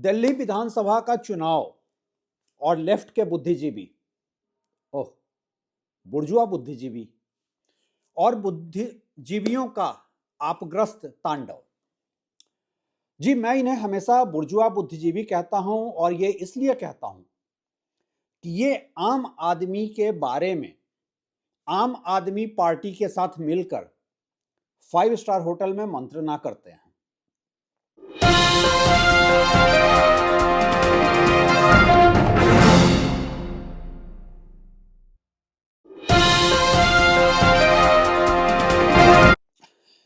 दिल्ली विधानसभा का चुनाव और लेफ्ट के बुद्धिजीवी, ओह, बुर्जुआ बुद्धिजीवी और बुद्धिजीवियों का आपग्रस्त तांडव। जी, मैं इन्हें हमेशा बुर्जुआ बुद्धिजीवी कहता हूं और ये इसलिए कहता हूं कि ये आम आदमी के बारे में आम आदमी पार्टी के साथ मिलकर 5 स्टार होटल में मंत्रणा करते हैं।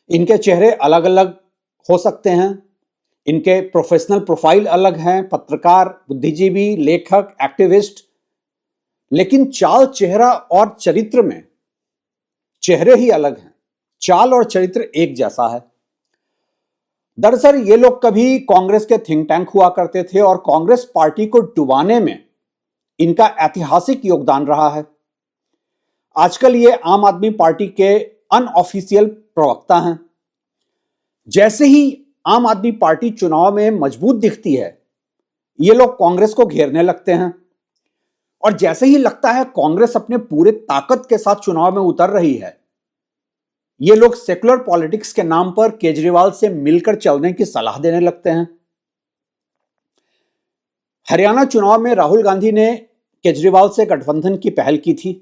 इनके चेहरे अलग अलग हो सकते हैं, इनके प्रोफेशनल प्रोफाइल अलग हैं, पत्रकार, बुद्धिजीवी, लेखक, एक्टिविस्ट, लेकिन चाल, चेहरा और चरित्र में चेहरे ही अलग हैं। चाल और चरित्र एक जैसा है। दरअसल ये लोग कभी कांग्रेस के थिंक टैंक हुआ करते थे और कांग्रेस पार्टी को डुबाने में इनका ऐतिहासिक योगदान रहा है। आजकल ये आम आदमी पार्टी के अनऑफिशियल प्रवक्ता हैं। जैसे ही आम आदमी पार्टी चुनाव में मजबूत दिखती है, ये लोग कांग्रेस को घेरने लगते हैं और जैसे ही लगता है कांग्रेस अपने पूरे ताकत के साथ चुनाव में उतर रही है, ये लोग सेकुलर पॉलिटिक्स के नाम पर केजरीवाल से मिलकर चलने की सलाह देने लगते हैं। हरियाणा चुनाव में राहुल गांधी ने केजरीवाल से गठबंधन की पहल की थी।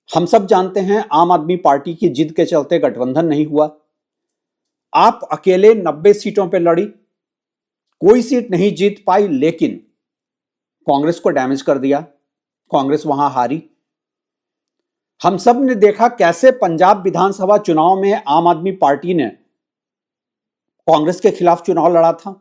हम सब जानते हैं आम आदमी पार्टी की जिद के चलते गठबंधन नहीं हुआ। आप अकेले 90 सीटों पर लड़ी, कोई सीट नहीं जीत पाई, लेकिन कांग्रेस को डैमेज कर दिया। कांग्रेस वहां हारी। हम सब ने देखा कैसे पंजाब विधानसभा चुनाव में आम आदमी पार्टी ने कांग्रेस के खिलाफ चुनाव लड़ा था।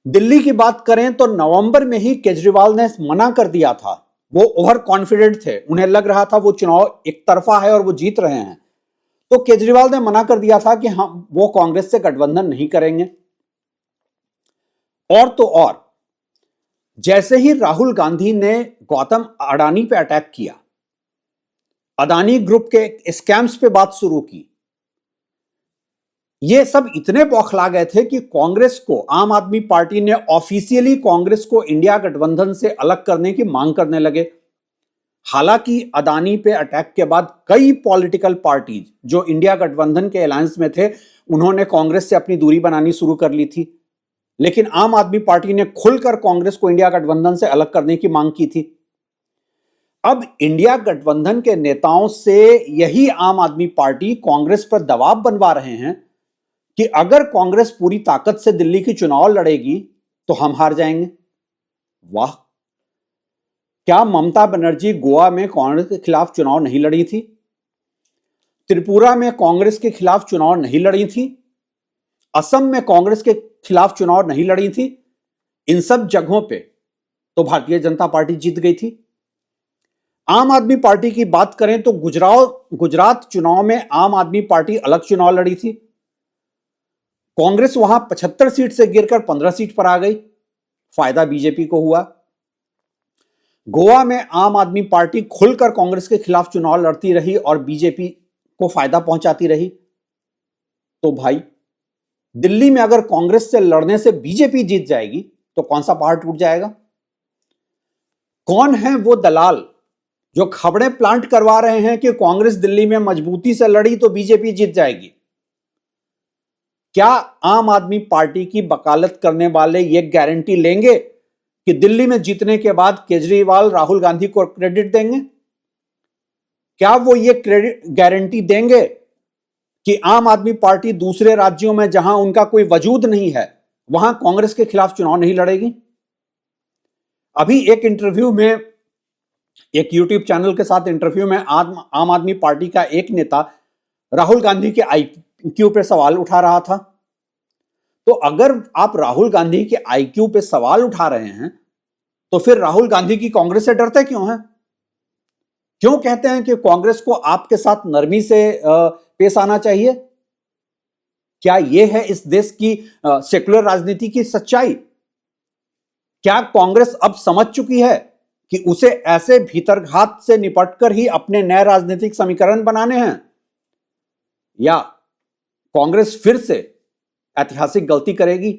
दिल्ली की बात करें तो नवंबर में ही केजरीवाल ने मना कर दिया था। वो ओवर कॉन्फिडेंट थे, उन्हें लग रहा था वो चुनाव एक तरफा है और वो जीत रहे हैं, तो केजरीवाल ने मना कर दिया था कि हम वो कांग्रेस से गठबंधन नहीं करेंगे। और तो और, जैसे ही राहुल गांधी ने गौतम अडानी पे अटैक किया, अडानी ग्रुप के स्कैम्स पे बात शुरू की, ये सब इतने बौखला गए थे कि कांग्रेस को, आम आदमी पार्टी ने ऑफिशियली कांग्रेस को इंडिया गठबंधन से अलग करने की मांग करने लगे। हालांकि अडानी पे अटैक के बाद कई पॉलिटिकल पार्टीज जो इंडिया गठबंधन के अलायंस में थे, उन्होंने कांग्रेस से अपनी दूरी बनानी शुरू कर ली थी, लेकिन आम आदमी पार्टी ने खुलकर कांग्रेस को इंडिया गठबंधन से अलग करने की मांग की थी। अब इंडिया गठबंधन के नेताओं से यही आम आदमी पार्टी कांग्रेस पर दबाव बनवा रहे हैं कि अगर कांग्रेस पूरी ताकत से दिल्ली की चुनाव लड़ेगी तो हम हार जाएंगे। वाह! क्या ममता बनर्जी गोवा में कांग्रेस के खिलाफ चुनाव नहीं लड़ी थी? त्रिपुरा में कांग्रेस के खिलाफ चुनाव नहीं लड़ी थी? असम में कांग्रेस के खिलाफ चुनाव नहीं लड़ी थी? इन सब जगहों पे तो भारतीय जनता पार्टी जीत गई थी। आम आदमी पार्टी की बात करें तो गुजरात चुनाव में आम आदमी पार्टी अलग चुनाव लड़ी थी। कांग्रेस वहां 75 सीट से गिरकर 15 सीट पर आ गई। फायदा बीजेपी को हुआ। गोवा में आम आदमी पार्टी खुलकर कांग्रेस के खिलाफ चुनाव लड़ती रही और बीजेपी को फायदा पहुंचाती रही। तो भाई, दिल्ली में अगर कांग्रेस से लड़ने से बीजेपी जीत जाएगी तो कौन सा पहाड़ टूट जाएगा? कौन है वो दलाल जो खबरें प्लांट करवा रहे हैं कि कांग्रेस दिल्ली में मजबूती से लड़ी तो बीजेपी जीत जाएगी? क्या आम आदमी पार्टी की वकालत करने वाले ये गारंटी लेंगे कि दिल्ली में जीतने के बाद केजरीवाल राहुल गांधी को क्रेडिट देंगे? क्या वो ये गारंटी देंगे कि आम आदमी पार्टी दूसरे राज्यों में जहां उनका कोई वजूद नहीं है, वहां कांग्रेस के खिलाफ चुनाव नहीं लड़ेगी? अभी एक इंटरव्यू में, एक यूट्यूब चैनल के साथ इंटरव्यू में आम आदमी पार्टी का एक नेता राहुल गांधी के आईक्यू पे सवाल उठा रहा था। तो अगर आप राहुल गांधी के आईक्यू पे सवाल उठा रहे हैं तो फिर राहुल गांधी की कांग्रेस से डरते क्यों हैं? क्यों कहते हैं कि कांग्रेस को आपके साथ नरमी से पेश आना चाहिए? क्या यह है इस देश की सेकुलर राजनीति की सच्चाई? क्या कांग्रेस अब समझ चुकी है कि उसे ऐसे भीतरघात से निपटकर ही अपने नए राजनीतिक समीकरण बनाने हैं, या कांग्रेस फिर से ऐतिहासिक गलती करेगी?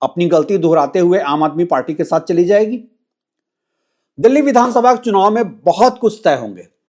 अपनी गलती दोहराते हुए आम आदमी पार्टी के साथ चली जाएगी। दिल्ली विधानसभा चुनाव में बहुत कुछ तय होंगे।